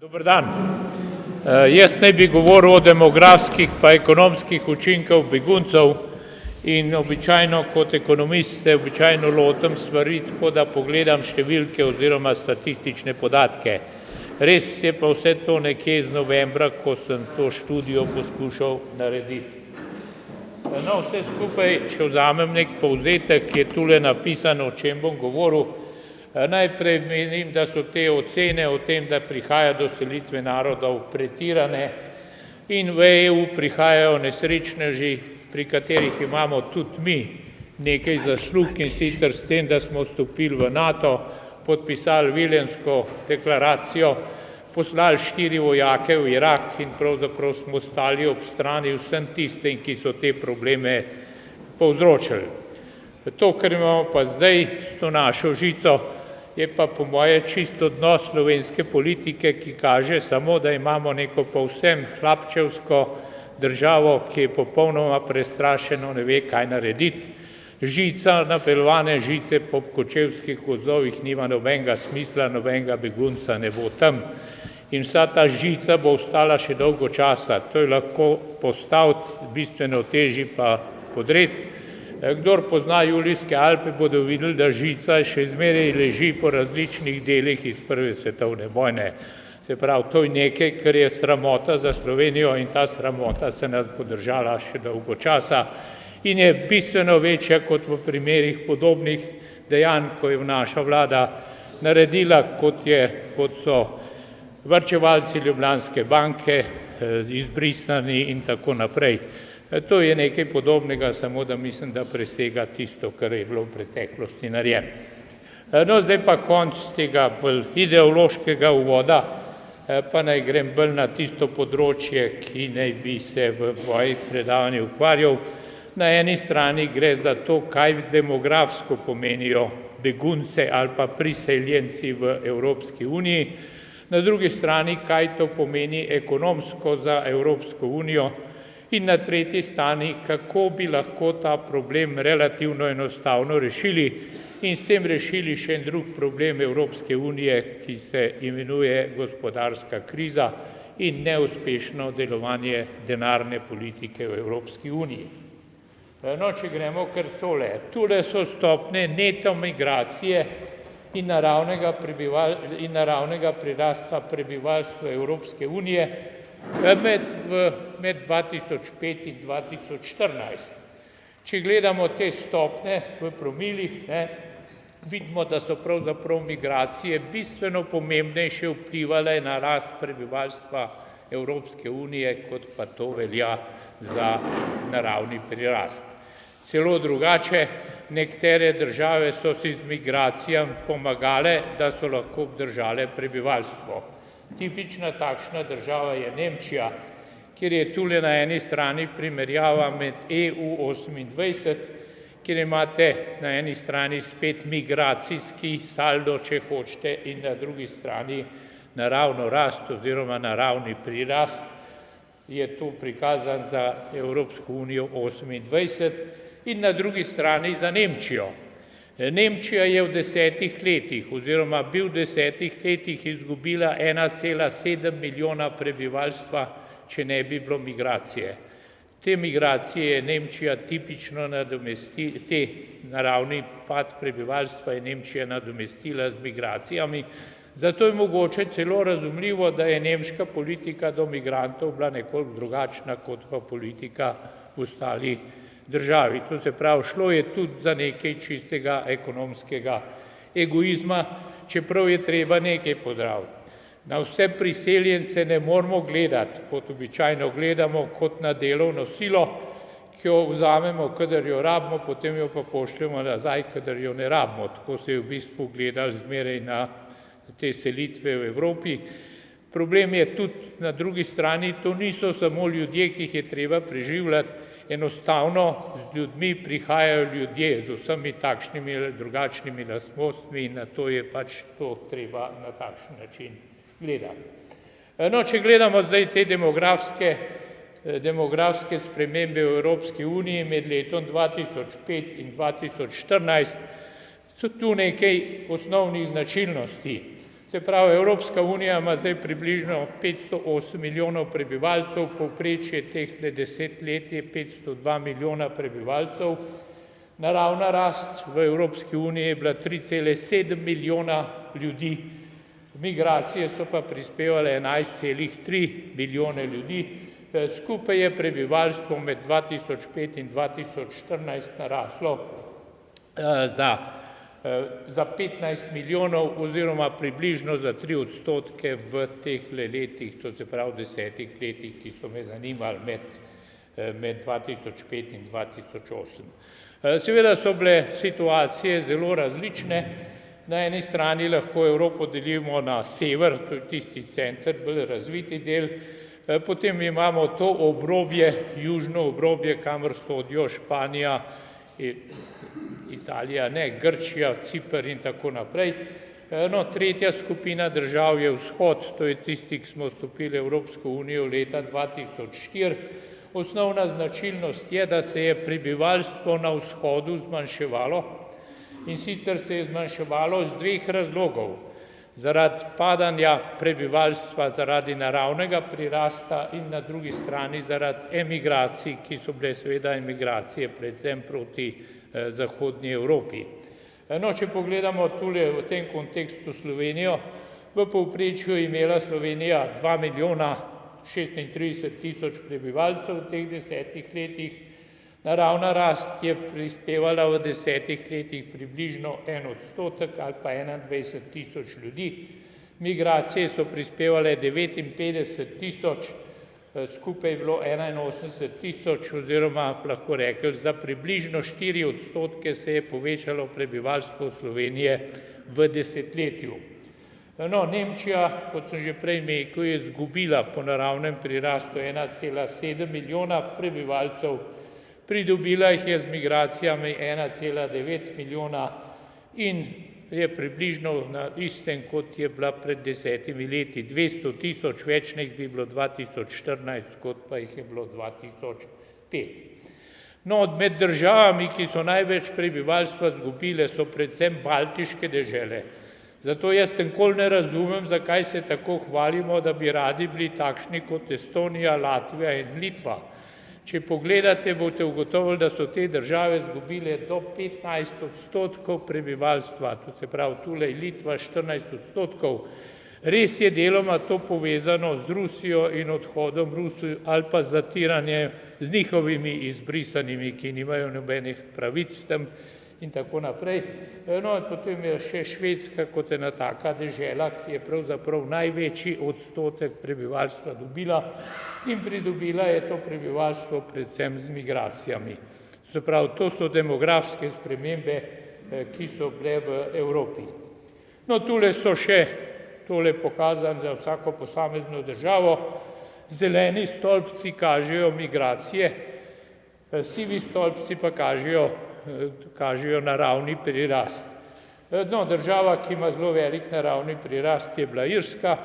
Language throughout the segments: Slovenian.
Dober dan. Jaz naj bi govoril o demografskih pa ekonomskih učinkov beguncev in običajno kot ekonomist se običajno lotim stvari, tako da pogledam številke oziroma statistične podatke. Res je pa vse to nekje iz novembra, ko sem to študijo poskušal narediti. No, vse skupaj, če vzamem nek povzetek, je tule napisano, o čem bom govoril. Najprej menim, da so te ocene o tem, da prihaja do selitve narodov pretirane in v EU prihajajo nesrečneži, pri katerih imamo tudi mi nekaj zaslug in sicer s tem, da smo vstopili v NATO, podpisali Vilensko deklaracijo, poslali 4 vojake v Irak in pravzaprav smo stali ob strani vsem tistim, ki so te probleme povzročili. To, kar imamo pa zdaj s to našo žico, je pa po moje čisto odnos slovenske politike, ki kaže samo, da imamo neko povsem hlapčevsko državo, ki je popolnoma prestrašeno, ne ve, kaj narediti. Žica, napeljovane žice po kočevskih gozdovih nima nobenega smisla, nobenega begunca ne bo tam. In vsa ta žica bo ostala še dolgo časa. To je lahko postaviti, bistveno težji pa podreti. Kdor pozna Julijske Alpe, bodo videli, da žica še zmeraj leži po različnih delih iz Prve svetovne vojne. Se pravi, to je nekaj, kar je sramota za Slovenijo in ta sramota se nas bo držala še dolgo časa in je bistveno večja kot v primerih podobnih dejanj, ko je naša vlada naredila, kot so varčevalci Ljubljanske banke, izbrisani in tako naprej. To je nekaj podobnega, samo da mislim, da presega tisto, kar je bilo v preteklosti narejeno. No, zdaj pa konc tega bolj ideološkega uvoda, pa naj grem bolj na tisto področje, ki naj bi se v moji predavanju ukvarjal. Na eni strani gre za to, kaj demografsko pomenijo begunce ali pa priseljenci v Evropski uniji, na drugi strani, kaj to pomeni ekonomsko za Evropsko unijo, in na tretji strani, kako bi lahko ta problem relativno enostavno rešili in s tem rešili še en drug problem Evropske unije, ki se imenuje gospodarska kriza in neuspešno delovanje denarne politike v Evropski uniji. No, če gremo kar tole. Tule so stopnje neto migracije in naravnega prirasta prebivalstva Evropske unije med 2005 in 2014. Če gledamo te stopnje v promilih, vidimo, da so pravzaprav migracije bistveno pomembnejše vplivale na rast prebivalstva Evropske unije, kot pa to velja za naravni prirast. Celo drugače, nekatere države so si z migracijami pomagale, da so lahko obdržale prebivalstvo. Tipična takšna država je Nemčija, kjer je tule na eni strani primerjava med EU28, kjer imate na eni strani spet migracijski saldo, če hočete, in na drugi strani naravno rast oziroma naravni prirast, je tu prikazan za Evropsko unijo 28 in na drugi strani za Nemčijo. Nemčija je v 10 letih oziroma bi v 10 letih izgubila 1,7 milijona prebivalstva, če ne bi bilo migracije. Te migracije je Nemčija tipično nadomestila, te naravni pad prebivalstva je Nemčija nadomestila z migracijami, zato je mogoče celo razumljivo, da je nemška politika do migrantov bila nekoliko drugačna kot pa politika v ostali državi. To se pravi, šlo je tudi za nekaj čistega ekonomskega egoizma, čeprav je treba nekaj pozdraviti. Na vse priseljence ne moramo gledati, kot običajno gledamo, kot na delovno silo, ki jo vzamemo, kadar jo rabimo, potem jo pa pošljemo nazaj, kadar jo ne rabimo. Tako se je v bistvu gledali zmeraj na te selitve v Evropi. Problem je tudi na drugi strani, to niso samo ljudje, ki jih je treba preživljati, enostavno z ljudmi prihajajo ljudje z vsemi takšnimi ali drugačnimi lastnostmi in na to je pač to treba na takšen način gledati. No, če gledamo zdaj te demografske spremembe v Evropski uniji med letom 2005 in 2014, so tu nekaj osnovnih značilnosti. Se pravi, Evropska unija ima zdaj približno 508 milijonov prebivalcev, povprečje teh 10 let je 502 milijona prebivalcev. Naravna rast v Evropski uniji je bila 3,7 milijona ljudi, migracije so pa prispevale 11,3 milijone ljudi. Skupaj je prebivalstvo med 2005 in 2014 naraslo za 15 milijonov oziroma približno za 3% v teh letih, to se pravi 10 letih, ki so me zanimali med 2005 in 2008. Seveda so bile situacije zelo različne. Na eni strani lahko Evropo delimo na sever, to je tisti center, bolj razviti del, potem imamo to obrobje, južno obrobje, kamor sodijo Španija, Italija, ne, Grčija, Ciper in tako naprej. No, tretja skupina držav je vzhod, to je tisti, ki smo vstopili v Evropsko unijo leta 2004. Osnovna značilnost je, da se je prebivalstvo na vzhodu zmanjševalo in sicer se je zmanjševalo iz dveh razlogov. Zaradi padanja prebivalstva, zaradi naravnega prirasta in na drugi strani zaradi emigracij, ki so bile seveda emigracije predvsem proti zahodnji Evropi. No, če pogledamo tule v tem kontekstu Slovenijo, v povprečju je imela Slovenija 2 milijona 36 tisoč prebivalcev v teh 10 letih. Naravna rast je prispevala v 10 letih približno 1% ali pa 21 tisoč ljudi. Migracije so prispevale 59 tisoč, skupaj je bilo 81 tisoč oziroma lahko rekli, za približno 4% se je povečalo prebivalstvo Slovenije v desetletju. No, Nemčija, kot sem že prej rekel, je izgubila po naravnem prirastu 1,7 milijona prebivalcev, pridobila jih je z migracijami 1,9 milijona in je približno na istem, kot je bila pred 10 leti. 200 tisoč več nek bi bilo 2014, kot pa jih je bilo 2005. No, med državami, ki so največ prebivalstva izgubile, so predvsem baltiške dežele. Zato jaz nikoli ne razumem, zakaj se tako hvalimo, da bi radi bili takšni kot Estonija, Latvija in Litva. Če pogledate, boste ugotovili, da so te države izgubile do 15% prebivalstva, to se pravi tule Litva 14%. Res je deloma to povezano z Rusijo in odhodom Rusije ali pa zatiranje z njihovimi izbrisanimi, ki nimajo nobenih pravic tam in tako naprej. No, potem je še Švedska kot ena taka dežela, ki je pravzaprav največji odstotek prebivalstva dobila in pridobila je to prebivalstvo predvsem z migracijami. Se pravi, to so demografske spremembe, ki so bile v Evropi. No, tule so še tole pokazano za vsako posamezno državo. Zeleni stolpci kažejo migracije, sivi stolpci pa kažejo naravni prirast. No, država, ki ima zelo velik naravni prirast, je bila Irska,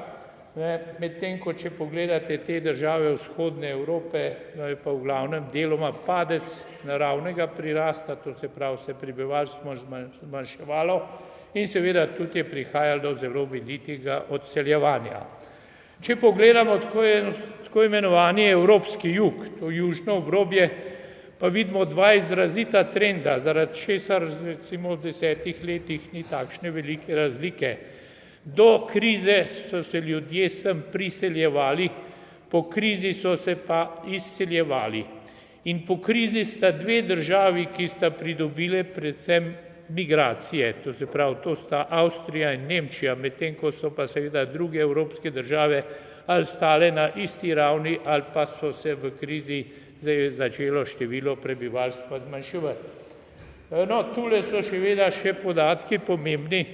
medtem ko če pogledate te države vzhodne Evrope, je pa v glavnem deloma padec naravnega prirasta, to se pravi, se prebivalstvo zmanjševalo in seveda tudi je prihajalo do zelo velikega odseljevanja. Če pogledamo tako imenovani evropski jug, to južno obrobje, pa vidimo dva izrazita trenda, zaradi česar recimo v 10 letih ni takšne velike razlike. Do krize so se ljudje sem priseljevali, po krizi so se pa izseljevali. In po krizi sta dve državi, ki sta pridobile predvsem migracije, to se pravi, to sta Avstrija in Nemčija, medtem ko so pa seveda druge evropske države ali stale na isti ravni ali pa so se v krizi začelo število prebivalstva zmanjševati. No, tule so seveda še podatki pomembni,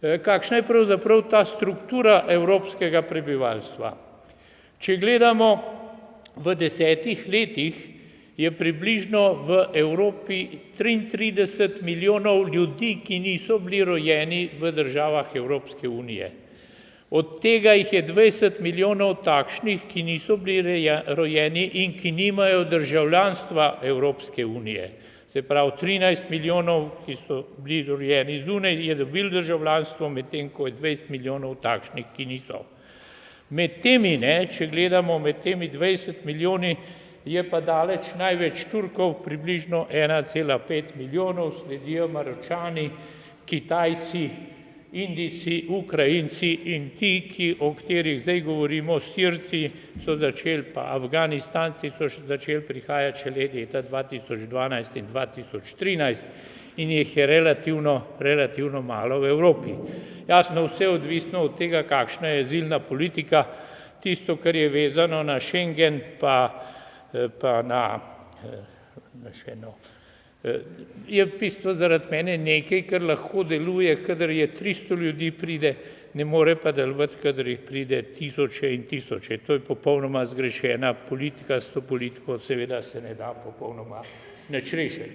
kakšna je pravzaprav ta struktura evropskega prebivalstva. Če gledamo v 10 letih, je približno v Evropi 33 milijonov ljudi, ki niso bili rojeni v državah Evropske unije. Od tega jih je 20 milijonov takšnih, ki niso bili rojeni in ki nimajo državljanstva Evropske unije. Se pravi, 13 milijonov, ki so bili rojeni zunaj, je dobil državljanstvo, medtem ko je 20 milijonov takšnih, ki niso. Med temi, če gledamo med temi 20 milijoni, je pa daleč največ Turkov, približno 1,5 milijonov, sledijo Maročani, Kitajci, Indijci, Ukrajinci in ti, o katerih zdaj govorimo, Sirci so začeli, pa Afganistanci so začeli prihajati šele leta 2012 in 2013 in jih je relativno malo v Evropi. Jasno, vse odvisno od tega, kakšna je azilna politika, tisto, kar je vezano na Schengen, pa na še eno. Je v bistvu zaradi mene nekaj, kar lahko deluje, kadar je 300 ljudi pride, ne more pa delovati, kadar jih pride tisoče in tisoče. To je popolnoma zgrešena politika, s to politiko seveda se ne da popolnoma nič rešiti.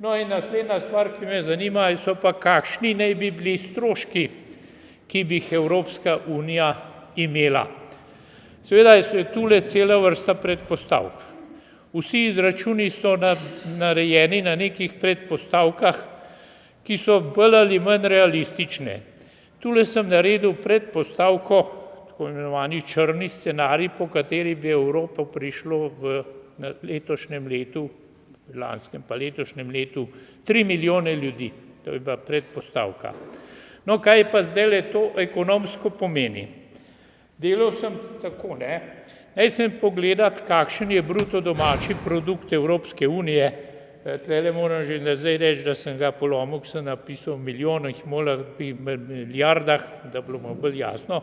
No in naslednja stvar, ki me zanima, so pa kakšni naj bi bili stroški, ki bi jih Evropska unija imela. Seveda je tule cela vrsta predpostavk. Vsi izračuni so narejeni na nekih predpostavkah, ki so bolj ali manj realistične. Tule sem naredil predpostavko, tako imenovani črni scenarij, po kateri bi Evropa prišlo v letošnjem letu, lanskem pa letošnjem letu, 3 milijone ljudi. To je bila predpostavka. No, kaj pa zdaj to ekonomsko pomeni? Delal sem tako, Naj sem pogledati, kakšen je bruto domači produkt Evropske unije. Tlele moram že zdaj reči, da sem ga polomil, ko sem napisal v milijonih, milijardah, da bi bilo bolj jasno,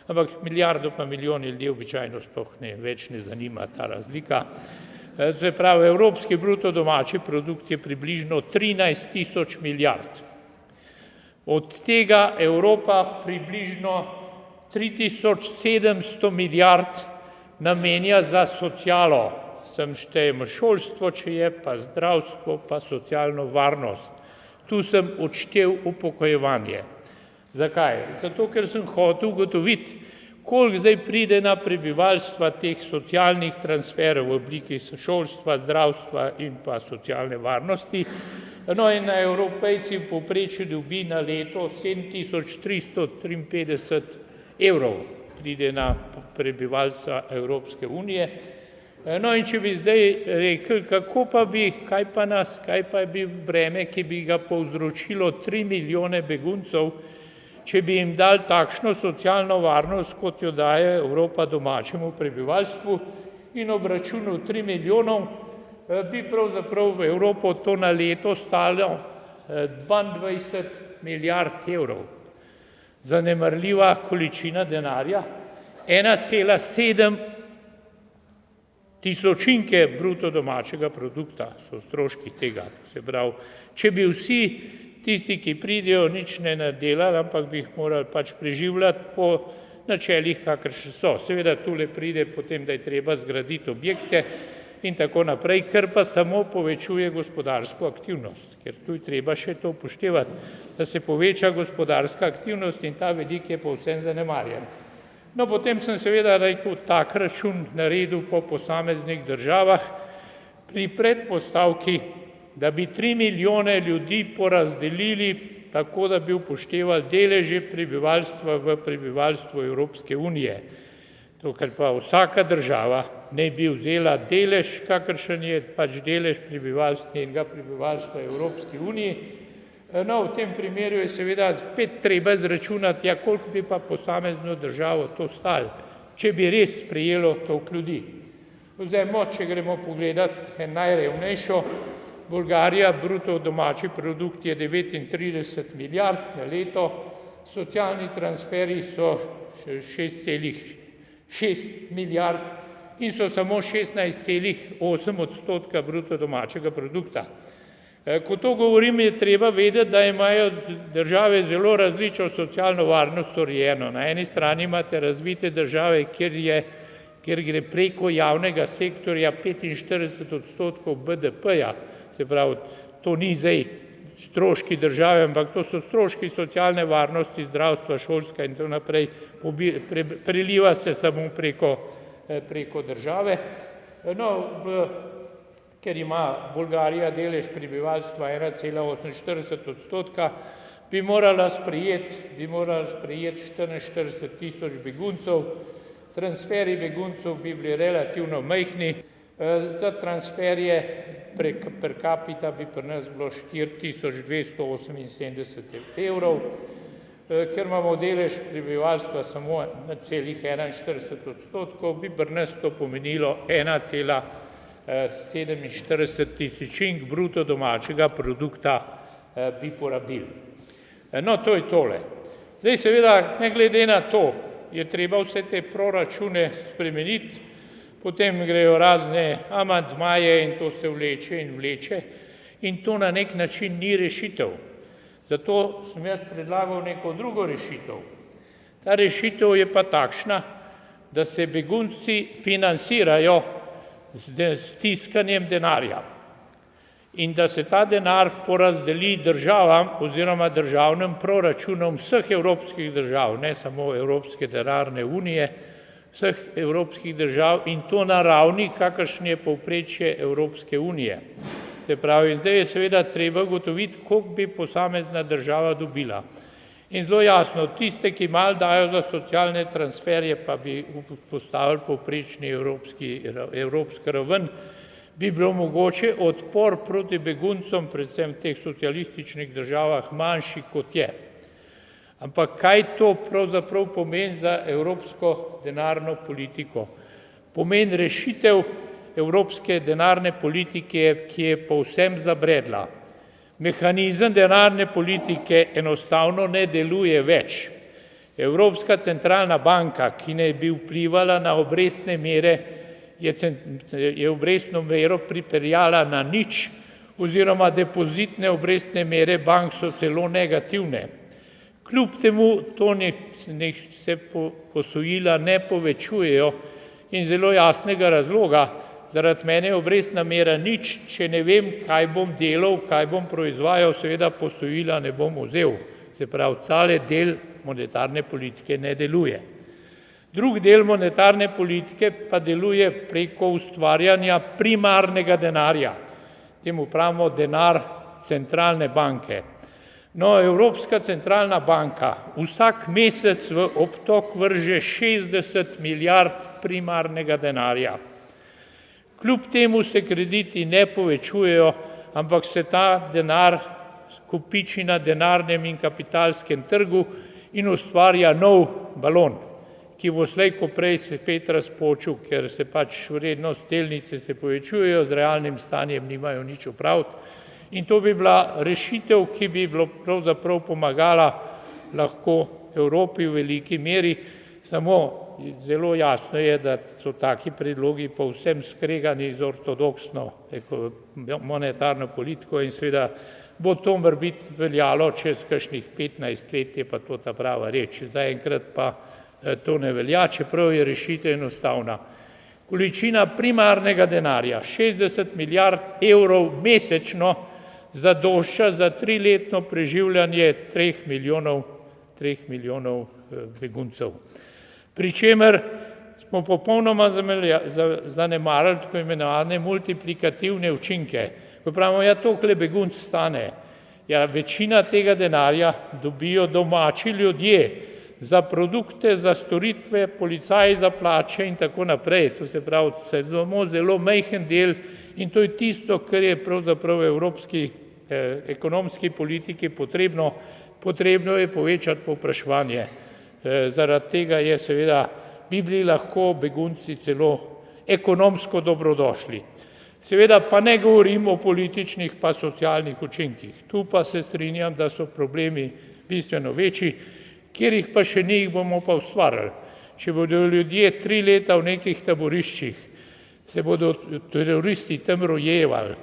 ampak milijardo pa milijon ljudi običajno sploh več ne zanima ta razlika. Se pravi, evropski bruto domači produkt je približno 13 tisoč milijard. Od tega Evropa približno 3700 milijard namenja za socialo, sem štejemo šolstvo, če je, pa zdravstvo, pa socialno varnost. Tu sem odštel upokojevanje. Zakaj? Zato, ker sem hotel ugotoviti, koliko zdaj pride na prebivalstva teh socialnih transferov v obliki šolstva, zdravstva in pa socialne varnosti. No in na Evropejci v povprečju dobi na leto 7353 evrov. Pride na prebivalstva Evropske unije. No in če bi zdaj rekel, kaj pa bi breme, ki bi ga povzročilo 3 milijone beguncev, če bi jim dali takšno socialno varnost, kot jo daje Evropa domačemu prebivalstvu in ob računu 3 milijonov, bi pravzaprav v Evropo to na leto stalo 22 milijard evrov. Zanemarljiva količina denarja, 1,7 tisočinke bruto domačega produkta so stroški tega. Se pravi, če bi vsi tisti, ki pridejo, nič ne nadelali, ampak bi jih morali pač preživljati po načelih, kakršne so. Seveda tule pride potem, da je treba zgraditi objekte in tako naprej, kar pa samo povečuje gospodarsko aktivnost, ker tu je treba še to upoštevati, da se poveča gospodarska aktivnost in ta vidik je povsem zanemarjen. No, potem sem seveda rekel tak račun naredil po posameznih državah pri predpostavki, da bi 3 milijone ljudi porazdelili tako, da bi upoštevali deleže prebivalstva v prebivalstvu Evropske unije. To, kar pa vsaka država ne bi vzela delež, kakršen je pač delež prebivalstva Evropske unije. No, v tem primeru je seveda spet treba izračunati, koliko bi pa posamezno državo to stalo, če bi res sprejelo toliko ljudi. Zdaj, če gremo pogledati najrevnejšo, Bolgarija, bruto domači produkt je 39 milijard na leto, socialni transferi so 6,6 milijard in so samo 16,8% bruto domačega produkta. Ko to govorim, je treba vedeti, da imajo države zelo različno socialno varnost urejeno. Na eni strani imate razvite države, kjer gre preko javnega sektorja 45% BDP-ja, se pravi, to ni zdaj stroški države, ampak to so stroški socialne varnosti, zdravstva, šolska in tako naprej, preliva se samo preko države. No, v ker ima Bolgarija delež prebivalstva 1,48%, bi morala sprejeti 44 tisoč beguncev. Transferi beguncev bi bili relativno majhni, za transferje per capita bi pri nas bilo 4278 evrov, ker imamo delež prebivalstva samo 0,41%, bi pri nas to pomenilo 1,47 tisočink bruto domačega produkta bi porabili. No, to je tole. Zdaj seveda, ne glede na to, je treba vse te proračune spremeniti, potem grejo razne amandmaje in to se vleče in vleče in to na nek način ni rešitev. Zato sem jaz predlagal neko drugo rešitev. Ta rešitev je pa takšna, da se begunci financirajo z tiskanjem denarja in da se ta denar porazdeli državam oziroma državnim proračunom vseh evropskih držav, ne samo Evropske denarne unije, vseh evropskih držav in to na ravni, kakršen je povprečje Evropske unije. Se pravi, zdaj je seveda treba ugotoviti, koliko bi posamezna država dobila. In zelo jasno, tiste, ki malo dajo za socialne transferje, pa bi postavili povprečni evropski raven, bi bilo mogoče odpor proti beguncom, predvsem v teh socialističnih državah, manjši kot je. Ampak kaj to pravzaprav pomeni za evropsko denarno politiko? Pomeni rešitev evropske denarne politike, ki je povsem zabredla. Mehanizem denarne politike enostavno ne deluje več. Evropska centralna banka, ki naj bi vplivala na obrestne mere, je obrestno mero pripeljala na nič oziroma depozitne obrestne mere bank so celo negativne. Kljub temu se posojila ne povečujejo in zelo jasnega razloga, zaradi mene je obrestna mera nič, če ne vem, kaj bom delal, kaj bom proizvajal, seveda posojila ne bom vzel. Se pravi, tale del monetarne politike ne deluje. Drug del monetarne politike pa deluje preko ustvarjanja primarnega denarja. Temu pravimo denar centralne banke. No, Evropska centralna banka vsak mesec v obtok vrže 60 milijard primarnega denarja. Kljub temu se krediti ne povečujejo, ampak se ta denar kopiči na denarnem in kapitalskem trgu in ustvarja nov balon, ki bo slej ko prej se spet razpočil, ker se pač vrednost delnice se povečujejo, z realnim stanjem nimajo nič opraviti. In to bi bila rešitev, ki bi pravzaprav pomagala lahko Evropi v veliki meri, samo zelo jasno je, da so taki predlogi povsem skregani z ortodoksno monetarno politiko in seveda bo to morebiti veljalo čez kakšnih 15 let, je pa to ta prava reč. Zaenkrat pa to ne velja, čeprav je rešitev enostavna. Količina primarnega denarja, 60 milijard evrov mesečno, zadošča za 3-letno preživljanje 3 milijonov beguncev. Pričemer smo popolnoma zanemarili tako imenovane multiplikativne učinke. Ko pravimo, ja, toliko begunc stane, ja, večina tega denarja dobijo domači ljudje za produkte, za storitve, policaji za plače in tako naprej. To se pravi, zelo majhen del in to je tisto, kar je pravzaprav v evropski ekonomski politiki potrebno. Potrebno je povečati povpraševanje. Zaradi tega je seveda bi bili lahko begunci celo ekonomsko dobrodošli. Seveda pa ne govorim o političnih pa socialnih učinkih. Tu pa se strinjam, da so problemi bistveno večji, kjer jih pa še ni, jih bomo pa ustvarjali. Če bodo ljudje 3 leta v nekih taboriščih, se bodo teroristi tam rojevali.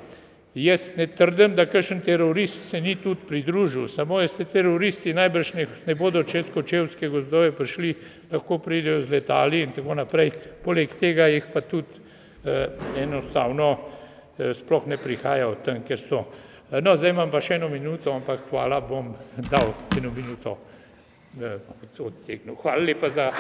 Jaz ne trdim, da kakšen terorist se ni tudi pridružil, samo te teroristi najbrž ne bodo čez kočevske gozdove prišli, lahko pridejo z letali in tako naprej. Poleg tega jih pa tudi enostavno sploh ne prihajajo tam, kjer so. No, zdaj imam pa še 1 minuto, ampak hvala, bom dal 1 minuto odtegnil. Hvala lepa za